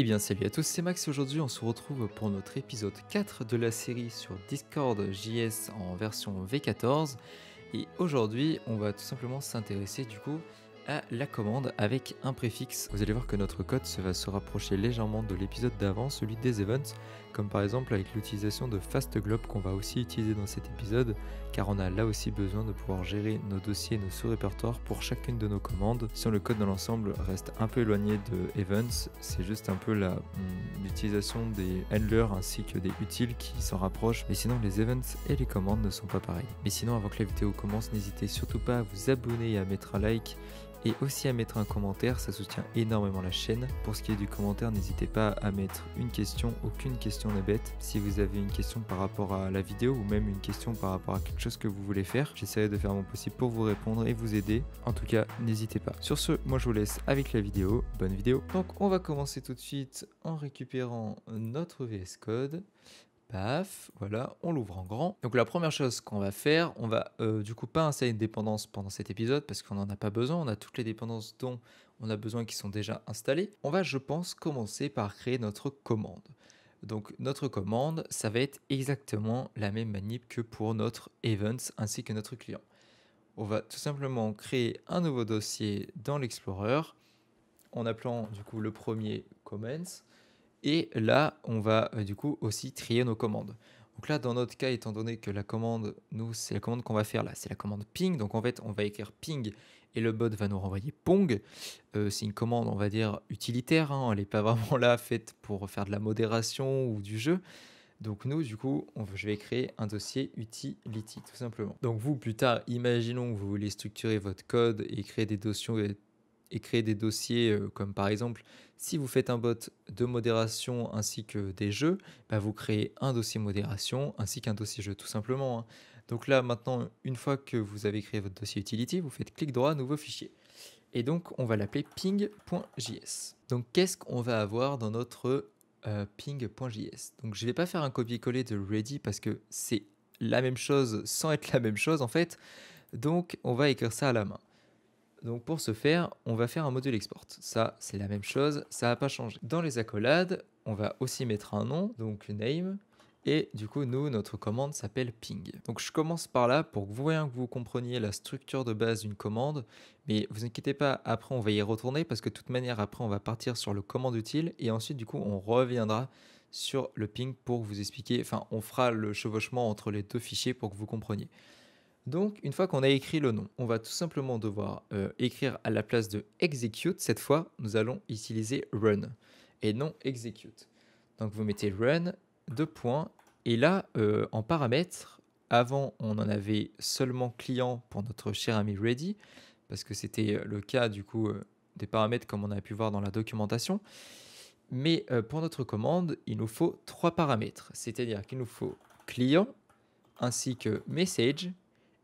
Eh bien salut à tous, c'est Max et aujourd'hui on se retrouve pour notre épisode 4 de la série sur Discord JS en version V14 et aujourd'hui on va tout simplement s'intéresser du coup à la commande avec un préfixe. Vous allez voir que notre code va se rapprocher légèrement de l'épisode d'avant, celui des events, comme par exemple avec l'utilisation de FastGlobe qu'on va aussi utiliser dans cet épisode, car on a là aussi besoin de pouvoir gérer nos dossiers, nos sous-répertoires pour chacune de nos commandes. Si le code dans l'ensemble reste un peu éloigné de events, c'est juste un peu l'utilisation des handlers ainsi que des utiles qui s'en rapprochent, mais sinon les events et les commandes ne sont pas pareils. Mais sinon avant que la vidéo commence, n'hésitez surtout pas à vous abonner et à mettre un like et aussi à mettre un commentaire, ça soutient énormément la chaîne. Pour ce qui est du commentaire, n'hésitez pas à mettre une question, aucune question n'est bête. Si vous avez une question par rapport à la vidéo ou même une question par rapport à quelque chose que vous voulez faire, j'essaierai de faire mon possible pour vous répondre et vous aider. En tout cas, n'hésitez pas. Sur ce, moi je vous laisse avec la vidéo. Bonne vidéo. Donc on va commencer tout de suite en récupérant notre VS Code. Paf, voilà, on l'ouvre en grand. Donc la première chose qu'on va faire, on va du coup pas installer une dépendance pendant cet épisode parce qu'on n'en a pas besoin, on a toutes les dépendances dont on a besoin qui sont déjà installées. On va, je pense, commencer par créer notre commande. Donc notre commande, ça va être exactement la même manip que pour notre events ainsi que notre client. On va tout simplement créer un nouveau dossier dans l'Explorer en appelant du coup le premier comments. Et là, on va du coup aussi trier nos commandes. Donc là, dans notre cas, étant donné que la commande, nous, c'est la commande qu'on va faire là, c'est la commande ping. Donc en fait, on va écrire ping et le bot va nous renvoyer pong. C'est une commande, on va dire, utilitaire. Elle n'est pas vraiment là faite pour faire de la modération ou du jeu. Donc nous, du coup, je vais créer un dossier utility, tout simplement. Donc vous, plus tard, imaginons que vous voulez structurer votre code et créer des dossiers comme par exemple si vous faites un bot de modération ainsi que des jeux, vous créez un dossier modération ainsi qu'un dossier jeu tout simplement. Donc là maintenant, une fois que vous avez créé votre dossier utility, vous faites clic droit, nouveau fichier. Et donc on va l'appeler ping.js. Donc qu'est-ce qu'on va avoir dans notre ping.js? Donc je ne vais pas faire un copier-coller de ready parce que c'est la même chose sans être la même chose en fait. Donc on va écrire ça à la main. Donc pour ce faire, on va faire un module export. Ça, c'est la même chose, ça n'a pas changé. Dans les accolades, on va aussi mettre un nom, donc name, et du coup, nous, notre commande s'appelle ping. Donc je commence par là pour que vous compreniez la structure de base d'une commande, mais vous inquiétez pas, après on va y retourner parce que de toute manière, après on va partir sur le commande utile et ensuite du coup, on reviendra sur le ping pour vous expliquer, enfin on fera le chevauchement entre les deux fichiers pour que vous compreniez. Donc, une fois qu'on a écrit le nom, on va tout simplement devoir écrire à la place de execute. Cette fois, nous allons utiliser run et non execute. Donc, vous mettez run, deux points. Et là, en paramètres, avant, on en avait seulement client pour notre cher ami ready, parce que c'était le cas du coup des paramètres comme on a pu voir dans la documentation. Mais pour notre commande, il nous faut trois paramètres. C'est-à-dire qu'il nous faut client ainsi que message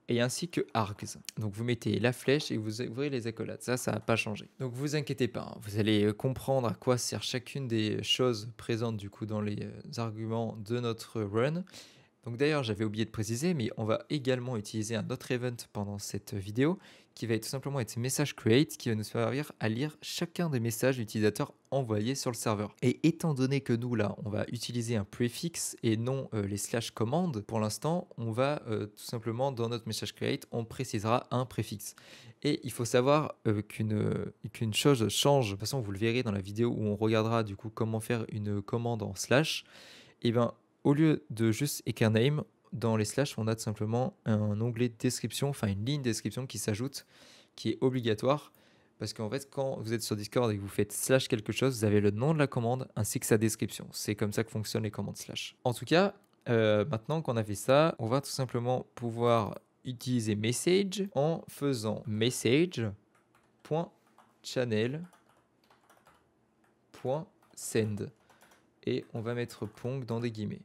et ainsi que args. Donc vous mettez la flèche et vous ouvrez les accolades. Ça n'a pas changé. Donc vous inquiétez pas, vous allez comprendre à quoi sert chacune des choses présentes du coup dans les arguments de notre run. Donc d'ailleurs, j'avais oublié de préciser, mais on va également utiliser un autre event pendant cette vidéo qui va tout simplement être message create qui va nous servir à lire chacun des messages utilisateurs envoyés sur le serveur. Et étant donné que nous là, on va utiliser un préfixe et non les slash commandes, pour l'instant, on va tout simplement dans notre message create, on précisera un préfixe. Et il faut savoir qu'une chose change. De toute façon, vous le verrez dans la vidéo où on regardera du coup comment faire une commande en slash. Et bien au lieu de juste écrire name, dans les slash, on a tout simplement un onglet description, enfin une ligne description qui s'ajoute, qui est obligatoire. Parce qu'en fait, quand vous êtes sur Discord et que vous faites slash quelque chose, vous avez le nom de la commande ainsi que sa description. C'est comme ça que fonctionnent les commandes slash. En tout cas, maintenant qu'on a fait ça, on va tout simplement pouvoir utiliser message en faisant message.channel.send. Et on va mettre pong dans des guillemets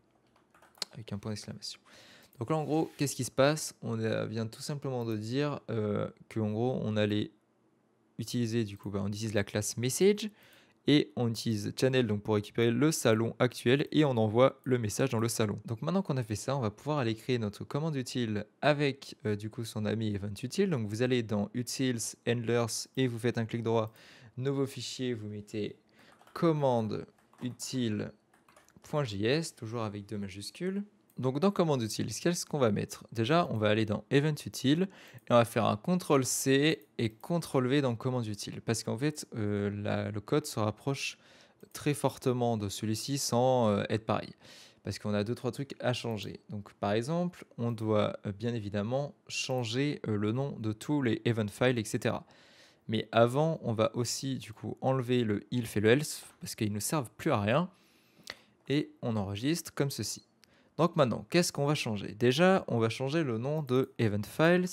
avec un point d'exclamation. Donc là, en gros, qu'est-ce qui se passe? On vient tout simplement de dire qu'en gros, on allait utiliser, du coup, on utilise la classe message et on utilise channel donc pour récupérer le salon actuel et on envoie le message dans le salon. Donc maintenant qu'on a fait ça, on va pouvoir aller créer notre commande utile avec du coup son ami event utile. Donc vous allez dans utils, handlers et vous faites un clic droit, nouveau fichier, vous mettez commande utile.js, toujours avec 2 majuscules. Donc dans commande utile, qu'est-ce qu'on va mettre? Déjà, on va aller dans event utile et on va faire un CTRL-C et CTRL-V dans commande utile. Parce qu'en fait, le code se rapproche très fortement de celui-ci sans être pareil. Parce qu'on a 2-3 trucs à changer. Donc par exemple, on doit bien évidemment changer le nom de tous les event files, etc. Mais avant, on va aussi du coup enlever le if et le else parce qu'ils ne servent plus à rien. Et on enregistre comme ceci. Donc maintenant, qu'est-ce qu'on va changer? Déjà, on va changer le nom de event files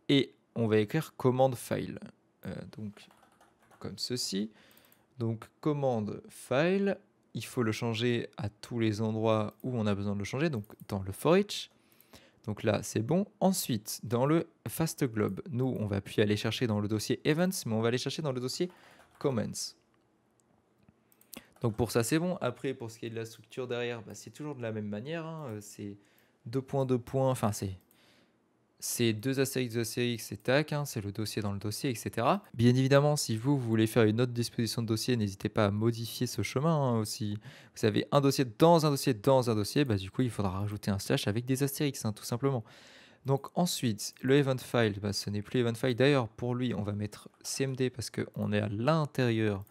et on va écrire command file. Donc comme ceci. Donc commande file, il faut le changer à tous les endroits où on a besoin de le changer, donc dans le for each. Donc là, c'est bon. Ensuite, dans le fast globe, nous, on va plus aller chercher dans le dossier events, mais on va aller chercher dans le dossier comments. Donc pour ça, c'est bon. Après, pour ce qui est de la structure derrière, bah, c'est toujours de la même manière, hein. C'est 2 points, enfin c'est 2 astérisques, c'est tac, hein, c'est le dossier dans le dossier, etc. Bien évidemment, si vous voulez faire une autre disposition de dossier, n'hésitez pas à modifier ce chemin, hein. Si vous avez un dossier dans un dossier dans un dossier, bah, du coup, il faudra rajouter un slash avec des astérisques, hein, tout simplement. Donc ensuite, le event file, bah, ce n'est plus event file. D'ailleurs, pour lui, on va mettre cmd parce qu'on est à l'intérieur.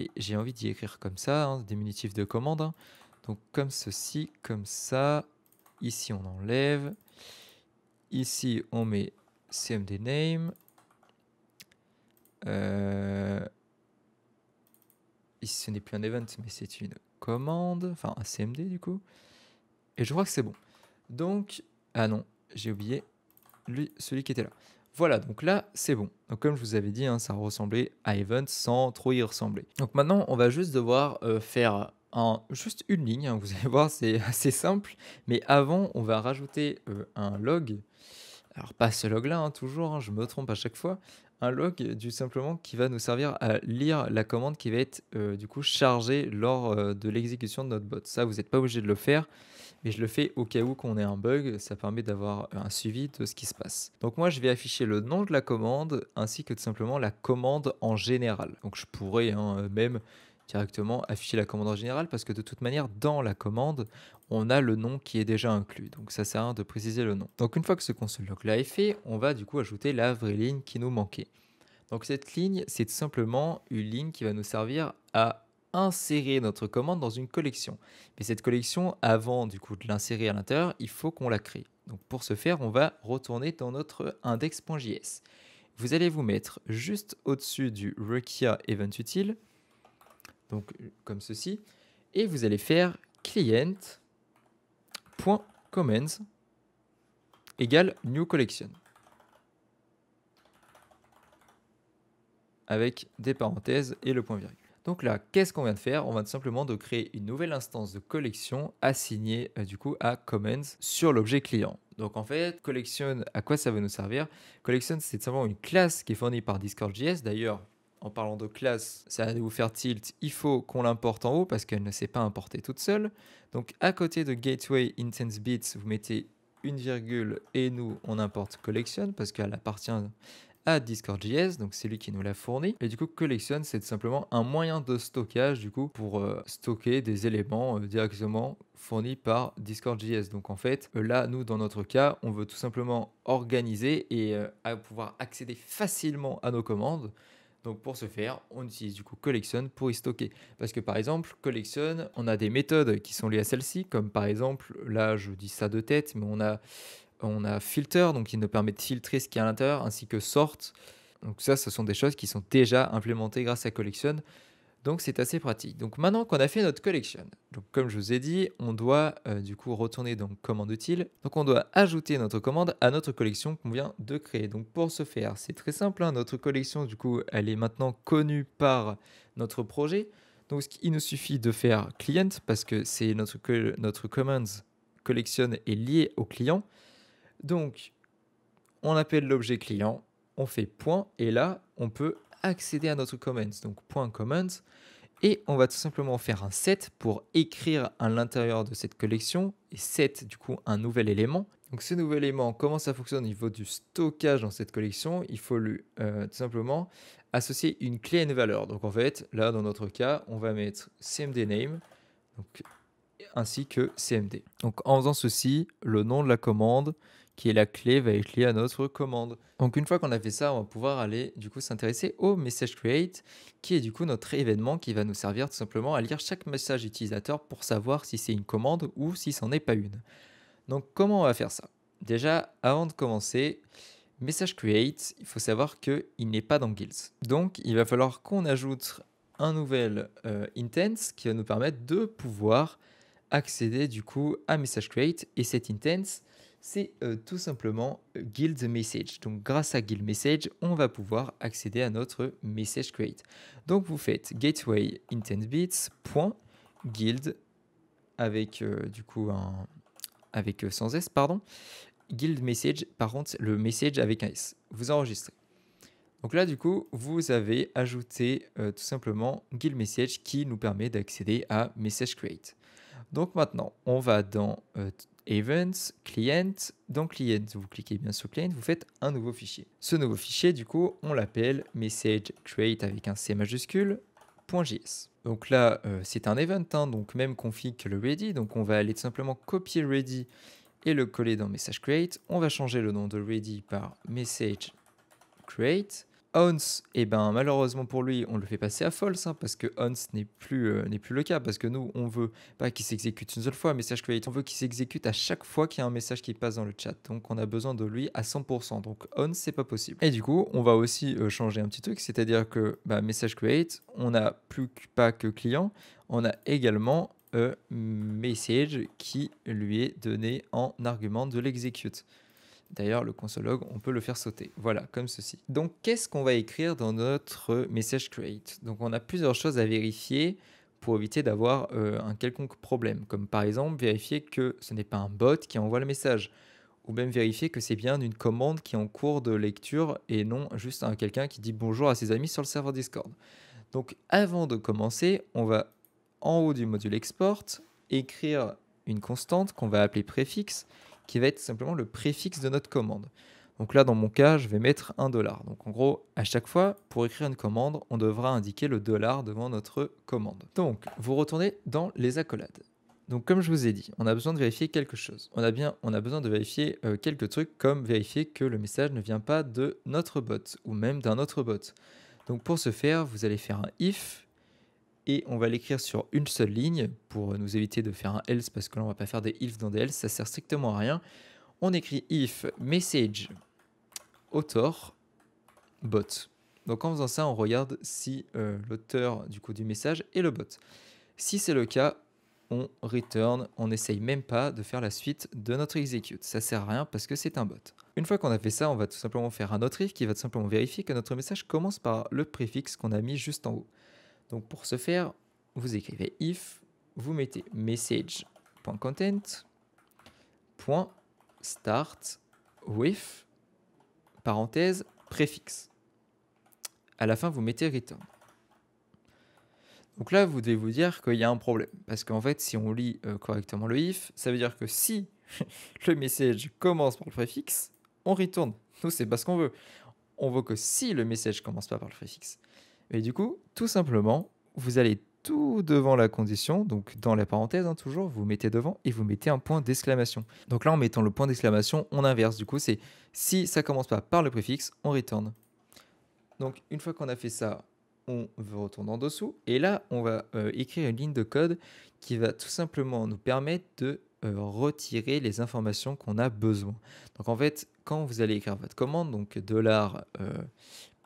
Et j'ai envie d'y écrire comme ça, hein, diminutif de commande, hein. Donc comme ceci, comme ça. Ici, on enlève. Ici, on met cmd name. Ici, ce n'est plus un event, mais c'est une commande. Enfin, un cmd du coup. Et je crois que c'est bon. Donc, ah non, j'ai oublié celui qui était là. Voilà, donc là, c'est bon. Donc comme je vous avais dit, hein, ça ressemblait à event sans trop y ressembler. Donc maintenant, on va juste devoir faire juste une ligne, hein. Vous allez voir, c'est assez simple. Mais avant, on va rajouter un log. Alors pas ce log-là, hein, toujours, hein, je me trompe à chaque fois. Un log du simplement qui va nous servir à lire la commande qui va être du coup chargée lors de l'exécution de notre bot. Ça, vous n'êtes pas obligé de le faire. Mais je le fais au cas où qu'on ait un bug, ça permet d'avoir un suivi de ce qui se passe. Donc moi, je vais afficher le nom de la commande ainsi que tout simplement la commande en général. Donc je pourrais même directement afficher la commande en général parce que de toute manière, dans la commande, on a le nom qui est déjà inclus. Donc ça sert à rien de préciser le nom. Donc une fois que ce console log là est fait, on va du coup ajouter la vraie ligne qui nous manquait. Donc cette ligne, c'est tout simplement une ligne qui va nous servir à insérer notre commande dans une collection. Mais cette collection, avant du coup de l'insérer à l'intérieur, il faut qu'on la crée. Donc pour ce faire, on va retourner dans notre index.js. Vous allez vous mettre juste au-dessus du require event utile, donc comme ceci, et vous allez faire client.comments égale new collection. Avec des parenthèses et le point virgule. Donc là, qu'est-ce qu'on vient de faire? On vient tout simplement de créer une nouvelle instance de collection assignée du coup à comments sur l'objet client. Donc en fait, collection, à quoi ça va nous servir? Collection, c'est simplement une classe qui est fournie par Discord.js. D'ailleurs, en parlant de classe, ça va vous faire tilt, il faut qu'on l'importe en haut parce qu'elle ne s'est pas importer toute seule. Donc à côté de gateway instance bits, vous mettez une virgule et nous, on importe collection parce qu'elle appartient à Discord.js, donc c'est lui qui nous l'a fourni. Et du coup, collection, c'est simplement un moyen de stockage du coup pour stocker des éléments directement fournis par Discord.js. Donc en fait, là, nous, dans notre cas, on veut tout simplement organiser et pouvoir accéder facilement à nos commandes. Donc pour ce faire, on utilise du coup collection pour y stocker. Parce que par exemple, collection, on a des méthodes qui sont liées à celle-ci, comme par exemple, là je dis ça de tête, mais on a filter, donc qui nous permet de filtrer ce qu'il y a à l'intérieur, ainsi que sort. Donc ça, ce sont des choses qui sont déjà implémentées grâce à collection. Donc c'est assez pratique. Donc maintenant qu'on a fait notre collection, donc comme je vous ai dit, on doit du coup retourner dans commande utile. Donc on doit ajouter notre commande à notre collection qu'on vient de créer. Donc pour ce faire, c'est très simple, hein. Notre collection du coup, elle est maintenant connue par notre projet. Donc il nous suffit de faire client parce que c'est notre commands collection est lié au client. Donc on appelle l'objet client, on fait point et là on peut accéder à notre comments. Donc point comments. Et on va tout simplement faire un set pour écrire à l'intérieur de cette collection et set du coup un nouvel élément. Donc ce nouvel élément, comment ça fonctionne au niveau du stockage dans cette collection? Il faut lui tout simplement associer une clé à une valeur. Donc en fait, là dans notre cas, on va mettre cmd name donc, ainsi que cmd. Donc en faisant ceci, le nom de la commande qui est la clé va être lié à notre commande. Donc une fois qu'on a fait ça, on va pouvoir aller du coup s'intéresser au message create qui est du coup notre événement qui va nous servir tout simplement à lire chaque message utilisateur pour savoir si c'est une commande ou si c'en est pas une. Donc comment on va faire ça? Déjà, avant de commencer, message create, il faut savoir qu'il n'est pas dans Guilds. Donc il va falloir qu'on ajoute un nouvel intent qui va nous permettre de pouvoir accéder du coup à message create, et cet intent c'est tout simplement guild message. Donc grâce à guild message, on va pouvoir accéder à notre message create. Donc vous faites gateway intent bits point guild avec du coup avec sans s pardon, guild message, par contre le message avec un s. Vous enregistrez. Donc là, du coup, vous avez ajouté tout simplement guild message qui nous permet d'accéder à message create. Donc maintenant, on va dans Events, Client. Dans Client, vous cliquez bien sur Client, vous faites un nouveau fichier. Ce nouveau fichier, du coup, on l'appelle message create avec un C majuscule, .js. Donc là, c'est un event, hein, donc même config que le ready. Donc on va aller tout simplement copier le ready et le coller dans message create. On va changer le nom de ready par message create. Once, et ben malheureusement pour lui, on le fait passer à false hein, parce que once n'est plus le cas, parce que nous on veut pas qu'il s'exécute une seule fois, message create, on veut qu'il s'exécute à chaque fois qu'il y a un message qui passe dans le chat. Donc on a besoin de lui à 100%. Donc once c'est pas possible. Et du coup, on va aussi changer un petit truc, c'est-à-dire que message create, on n'a plus pas que client, on a également message qui lui est donné en argument de l'execute. D'ailleurs, le console.log, on peut le faire sauter. Voilà, comme ceci. Donc, qu'est-ce qu'on va écrire dans notre message create? Donc, on a plusieurs choses à vérifier pour éviter d'avoir un quelconque problème. Comme par exemple, vérifier que ce n'est pas un bot qui envoie le message. Ou même vérifier que c'est bien une commande qui est en cours de lecture et non juste quelqu'un qui dit bonjour à ses amis sur le serveur Discord. Donc, avant de commencer, on va en haut du module export écrire une constante qu'on va appeler préfixe, qui va être simplement le préfixe de notre commande. Donc là, dans mon cas, je vais mettre $. Donc en gros, à chaque fois, pour écrire une commande, on devra indiquer le $ devant notre commande. Donc, vous retournez dans les accolades. Donc comme je vous ai dit, on a besoin de vérifier quelque chose. On a besoin de vérifier quelques trucs, comme vérifier que le message ne vient pas de notre bot, ou même d'un autre bot. Donc pour ce faire, vous allez faire un if, et on va l'écrire sur une seule ligne pour nous éviter de faire un else parce que là on va pas faire des if dans des else, ça sert strictement à rien. On écrit if message author bot. Donc en faisant ça, on regarde si l'auteur du coup du message est le bot. Si c'est le cas, on return, on n'essaye même pas de faire la suite de notre execute. Ça sert à rien parce que c'est un bot. Une fois qu'on a fait ça, on va tout simplement faire un autre if qui va tout simplement vérifier que notre message commence par le préfixe qu'on a mis juste en haut. Donc pour ce faire, vous écrivez if, vous mettez message.content.start with parenthèse préfixe. À la fin, vous mettez return. Donc là, vous devez vous dire qu'il y a un problème. Parce qu'en fait, si on lit correctement le if, ça veut dire que si le message commence par le préfixe, on retourne. Nous, c'est pas ce qu'on veut. On veut que si le message commence pas par le préfixe. Et du coup, tout simplement, vous allez tout devant la condition, donc dans la parenthèse toujours, vous mettez devant et vous mettez un point d'exclamation. Donc là, en mettant le point d'exclamation, on inverse. Du coup, c'est si ça commence pas par le préfixe, on return. Donc une fois qu'on a fait ça, on retourne en dessous. Et là, on va écrire une ligne de code qui va tout simplement nous permettre de retirer les informations qu'on a besoin. Donc en fait, quand vous allez écrire votre commande, donc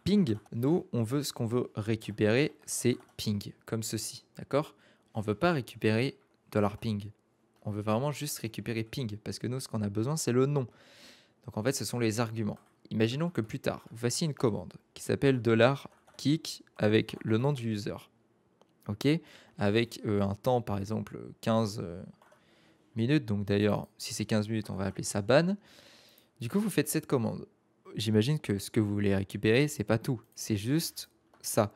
$ping, nous, ce qu'on veut récupérer, c'est ping, comme ceci, d'accord? On ne veut pas récupérer $ping. On veut vraiment juste récupérer ping, parce que nous, ce qu'on a besoin, c'est le nom. Donc en fait, ce sont les arguments. Imaginons que plus tard, voici une commande qui s'appelle $kick avec le nom du user. Ok? Avec un temps, par exemple, 15 minutes. Donc d'ailleurs, si c'est 15 minutes, on va appeler ça ban. Du coup, vous faites cette commande. J'imagine que ce que vous voulez récupérer, c'est pas tout, c'est juste ça.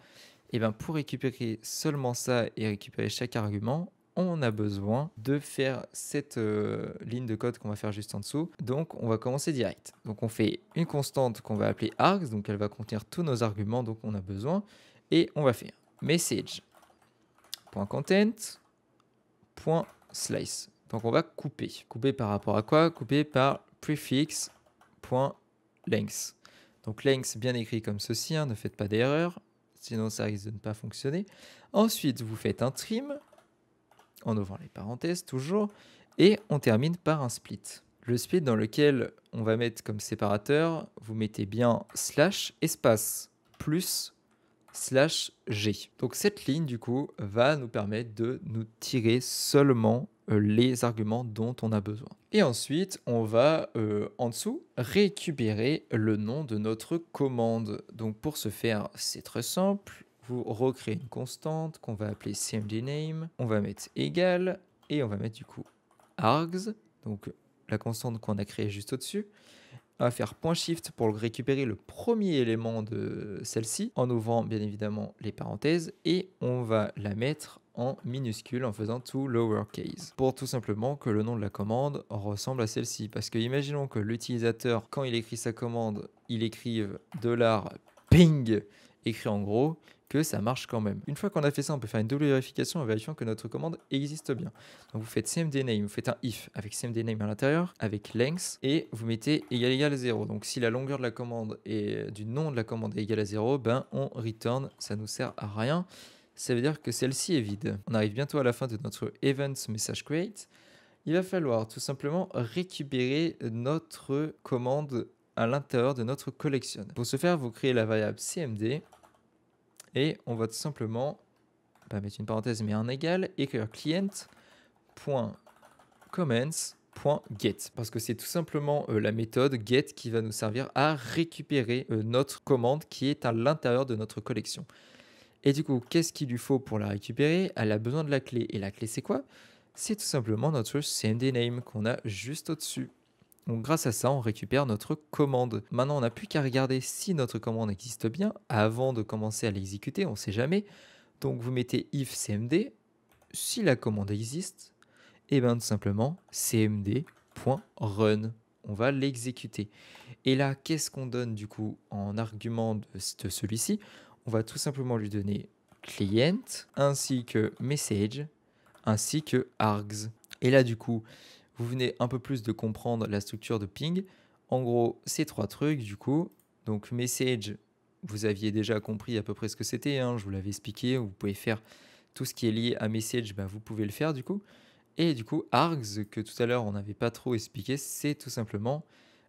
Et bien pour récupérer seulement ça et récupérer chaque argument, on a besoin de faire cette ligne de code qu'on va faire juste en dessous. Donc, on va commencer direct. Donc, on fait une constante qu'on va appeler args, donc elle va contenir tous nos arguments dont on a besoin. Et on va faire message.content.slice. Donc, on va couper. Couper par rapport à quoi? Couper par prefix.length. Donc, length bien écrit comme ceci, ne faites pas d'erreur, sinon ça risque de ne pas fonctionner. Ensuite, vous faites un trim, en ouvrant les parenthèses toujours, et on termine par un split. Le split dans lequel on va mettre comme séparateur, vous mettez bien slash espace plus slash g. Donc cette ligne du coup va nous permettre de nous tirer seulement les arguments dont on a besoin. Et ensuite on va en dessous récupérer le nom de notre commande. Donc pour ce faire c'est très simple. Vous recréez une constante qu'on va appeler cmdName, on va mettre égal et on va mettre du coup args, donc la constante qu'on a créée juste au-dessus. On va faire .shift pour récupérer le premier élément de celle-ci en ouvrant bien évidemment les parenthèses et on va la mettre en minuscule en faisant tout lowercase pour tout simplement que le nom de la commande ressemble à celle-ci. Parce que imaginons que l'utilisateur, quand il écrit sa commande, il écrive $ping écrit en gros, que ça marche quand même. Une fois qu'on a fait ça, on peut faire une double vérification en vérifiant que notre commande existe bien. Donc vous faites cmdName, vous faites un if avec cmdName à l'intérieur, avec length, et vous mettez égal à 0. Donc si la longueur de la commande et du nom de la commande est égale à 0, ben on return, ça nous sert à rien. Ça veut dire que celle-ci est vide. On arrive bientôt à la fin de notre event message create. Il va falloir tout simplement récupérer notre commande à l'intérieur de notre collection. Pour ce faire, vous créez la variable cmd et on va tout simplement mettre une parenthèse mais un égal, écrire client.comments.get parce que c'est tout simplement la méthode get qui va nous servir à récupérer notre commande qui est à l'intérieur de notre collection. Et du coup, qu'est-ce qu'il lui faut pour la récupérer? Elle a besoin de la clé. Et la clé, c'est quoi? C'est tout simplement notre cmdName qu'on a juste au-dessus. Donc grâce à ça, on récupère notre commande. Maintenant, on n'a plus qu'à regarder si notre commande existe bien avant de commencer à l'exécuter, on ne sait jamais. Donc vous mettez if cmd, si la commande existe, et bien tout simplement cmd.run. On va l'exécuter. Et là, qu'est-ce qu'on donne du coup en argument de celui-ci? On va tout simplement lui donner client, ainsi que message, ainsi que args. Et là, du coup, vous venez un peu plus de comprendre la structure de ping. En gros, ces trois trucs, du coup. Donc, message, vous aviez déjà compris à peu près ce que c'était. Je vous l'avais expliqué. Vous pouvez faire tout ce qui est lié à message, vous pouvez le faire, du coup. Et du coup, args, que tout à l'heure, on n'avait pas trop expliqué, c'est tout simplement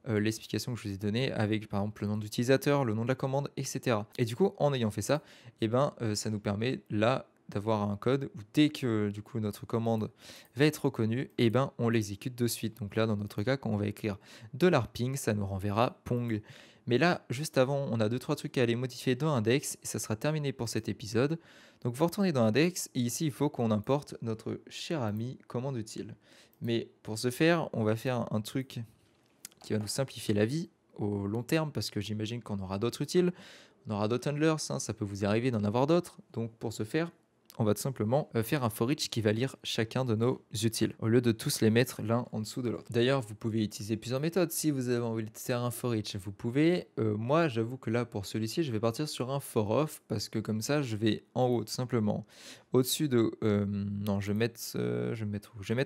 l'explication que je vous ai donnée avec par exemple le nom d'utilisateur, le nom de la commande, etc. Et du coup, en ayant fait ça, ça nous permet là d'avoir un code où dès que du coup notre commande va être reconnue, on l'exécute de suite. Donc là, dans notre cas, quand on va écrire $ping, ça nous renverra Pong. Mais là, juste avant, on a 2-3 trucs à aller modifier dans index et ça sera terminé pour cet épisode. Donc vous retournez dans index et ici, il faut qu'on importe notre cher ami commande utile. Mais pour ce faire, on va faire un truc qui va nous simplifier la vie au long terme parce que j'imagine qu'on aura d'autres utiles, on aura d'autres handlers, ça peut vous arriver d'en avoir d'autres. Donc pour ce faire, on va tout simplement faire un for each qui va lire chacun de nos utiles au lieu de tous les mettre l'un en dessous de l'autre. D'ailleurs, vous pouvez utiliser plusieurs méthodes. Si vous avez envie de faire un for each, vous pouvez. Moi, j'avoue que là, pour celui-ci, je vais partir sur un for off parce que comme ça, je vais en haut tout simplement. Au-dessus de... non, je vais mettre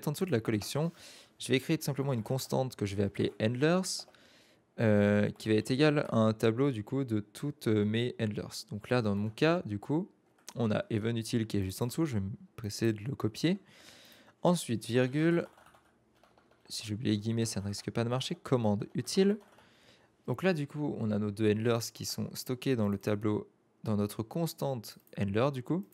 en dessous de la collection. Je vais créer tout simplement une constante que je vais appeler handlers. Qui va être égale à un tableau du coup de toutes mes handlers. Donc là, dans mon cas, du coup, on a even utile qui est juste en dessous. Je vais me presser de le copier. Ensuite, virgule. Si j'oublie les guillemets, ça ne risque pas de marcher. Commande utile. Donc là, du coup, on a nos deux handlers qui sont stockés dans le tableau, dans notre constante handler, du coup.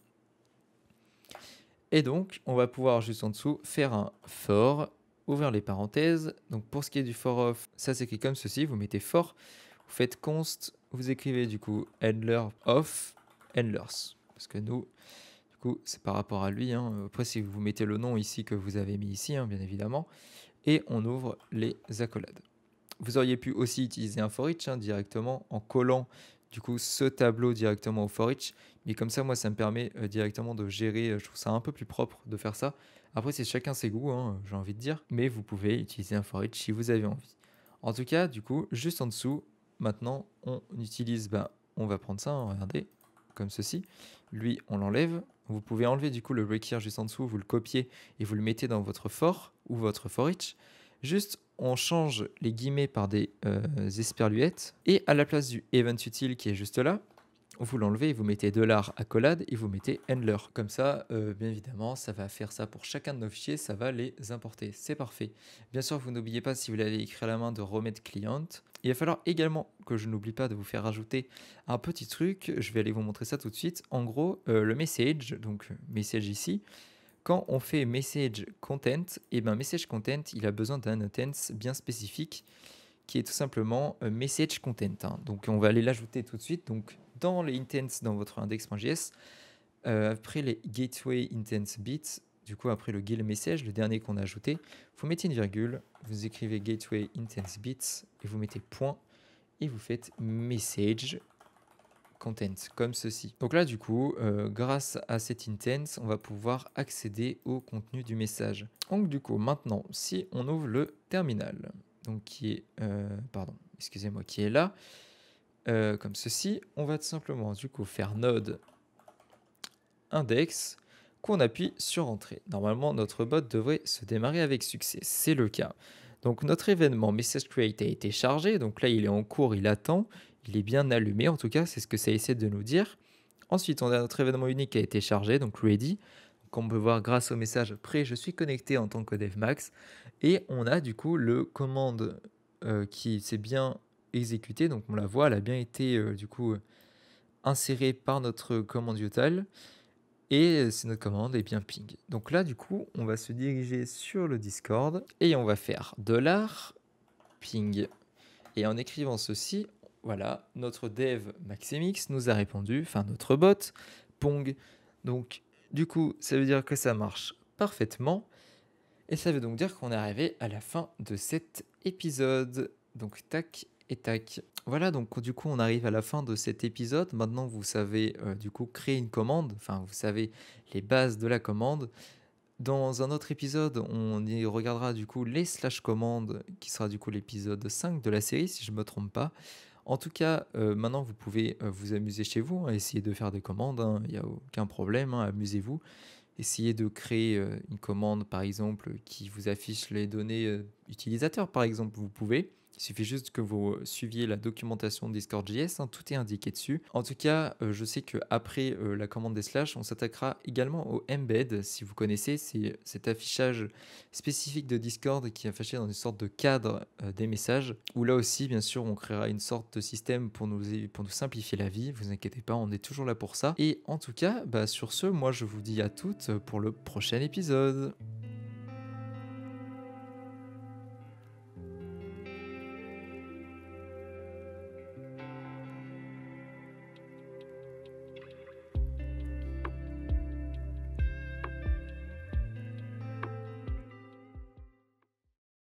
Et donc, on va pouvoir juste en dessous faire un for, ouvrir les parenthèses. Donc pour ce qui est du for off, ça s'écrit comme ceci. Vous mettez for, vous faites const, vous écrivez du coup handler of handlers. Parce que nous, du coup, c'est par rapport à lui. Après, si vous mettez le nom ici que vous avez mis ici, bien évidemment. Et on ouvre les accolades. Vous auriez pu aussi utiliser un for each directement en collant du coup ce tableau directement au for each. Mais comme ça, moi, ça me permet directement de gérer. Je trouve ça un peu plus propre de faire ça. Après, c'est chacun ses goûts, hein, j'ai envie de dire. Mais vous pouvez utiliser un for each si vous avez envie. En tout cas, du coup, juste en dessous, maintenant, on utilise, on va prendre ça, hein, regardez, comme ceci. Lui, on l'enlève. Vous pouvez enlever du coup le break here juste en dessous, vous le copiez et vous le mettez dans votre for ou votre for each. Juste, on change les guillemets par des esperluettes. Et à la place du event utile qui est juste là, vous l'enlevez et vous mettez $accolade et vous mettez handler. Comme ça, bien évidemment, ça va faire ça pour chacun de nos fichiers, ça va les importer. C'est parfait. Bien sûr, vous n'oubliez pas, si vous l'avez écrit à la main, de remettre client. Il va falloir également que je n'oublie pas de vous faire rajouter un petit truc. Je vais aller vous montrer ça tout de suite. En gros, le message, donc message ici, quand on fait message content, et message content, il a besoin d'un intent bien spécifique qui est tout simplement message content, hein. Donc on va aller l'ajouter tout de suite. Donc dans les intents dans votre index.js, après les gateway intents bits, du coup après le GIL message, le dernier qu'on a ajouté, vous mettez une virgule, vous écrivez gateway intents bits et vous mettez point et vous faites message content comme ceci. Donc là du coup, grâce à cet intent, on va pouvoir accéder au contenu du message. Donc du coup maintenant, si on ouvre le terminal, donc qui est, excusez-moi, qui est là, comme ceci, on va tout simplement du coup faire node index qu'on appuie sur entrée. Normalement, notre bot devrait se démarrer avec succès. C'est le cas. Donc notre événement message create a été chargé. Donc là, il est en cours, il attend. Il est bien allumé, en tout cas, c'est ce que ça essaie de nous dire. Ensuite, on a notre événement unique qui a été chargé, donc ready. Donc on peut voir grâce au message prêt, je suis connecté en tant que dev max. Et on a du coup le commande qui s'est bien exécuté. Donc on la voit, elle a bien été du coup insérée par notre commande util. Et c'est notre commande est bien ping. Donc là, du coup, on va se diriger sur le Discord et on va faire $ping. Et en écrivant ceci, voilà, notre dev Maximix nous a répondu, enfin notre bot, Pong. Donc, du coup, ça veut dire que ça marche parfaitement. Et ça veut donc dire qu'on est arrivé à la fin de cet épisode. Donc, tac et tac. Voilà, donc du coup, on arrive à la fin de cet épisode. Maintenant, vous savez du coup créer une commande. Enfin, vous savez les bases de la commande. Dans un autre épisode, on y regardera du coup les slash commandes, qui sera du coup l'épisode 5 de la série, si je ne me trompe pas. En tout cas, maintenant, vous pouvez vous amuser chez vous, hein, essayer de faire des commandes, hein, il n'y a aucun problème, hein, amusez-vous. Essayez de créer une commande, par exemple, qui vous affiche les données utilisateurs, par exemple, vous pouvez. Il suffit juste que vous suiviez la documentation Discord.js, hein, tout est indiqué dessus. En tout cas, je sais qu'après la commande des slash, on s'attaquera également au embed, si vous connaissez, c'est cet affichage spécifique de Discord qui est affiché dans une sorte de cadre des messages, où là aussi, bien sûr, on créera une sorte de système pour nous simplifier la vie, vous inquiétez pas, on est toujours là pour ça. Et en tout cas, sur ce, moi je vous dis à toutes pour le prochain épisode.